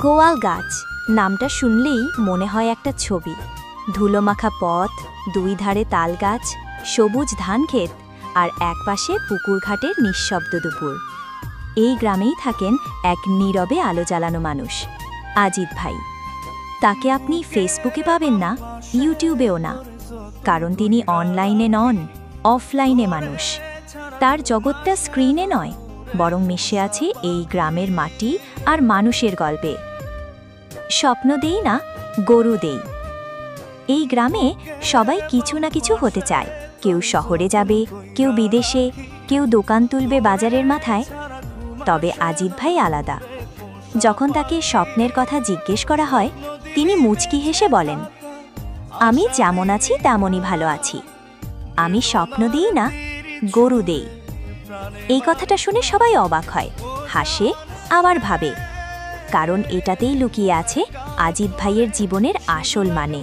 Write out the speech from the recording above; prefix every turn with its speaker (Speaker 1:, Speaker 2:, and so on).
Speaker 1: গোয়াল গাছ নামটা শুনলেই মনে হয় একটা ছবি। ধুলোমাখা পথ, দুই ধারে তাল গাছ, সবুজ ধানক্ষেত আর একপাশে পুকুরঘাটের নিঃশব্দ দুপুর। এই গ্রামেই থাকেন এক নীরবে আলো জ্বালানো মানুষ, আজিদ ভাই। তাকে আপনি ফেসবুকে পাবেন না, ইউটিউবেও না, কারণ তিনি অনলাইনে নন, অফলাইনে মানুষ। তার জগৎটা স্ক্রিনে নয়, বরং মিশে আছে এই গ্রামের মাটি আর মানুষের গল্পে। স্বপ্ন দেই না, গরু দেই। এই গ্রামে সবাই কিছু না কিছু হতে চায়। কেউ শহরে যাবে, কেউ বিদেশে, কেউ দোকান তুলবে বাজারের মাথায়। তবে আজিদ ভাই আলাদা। যখন তাকে স্বপ্নের কথা জিজ্ঞেস করা হয়, তিনি মুচকি হেসে বলেন, আমি যেমন আছি তেমনই ভালো আছি। আমি স্বপ্ন দিই না, গরু দেই। এই কথাটা শুনে সবাই অবাক হয়, হাসে, আবার ভাবে, কারণ এটাতেই লুকিয়ে আছে আজিদ ভাইয়ের জীবনের আসল মানে।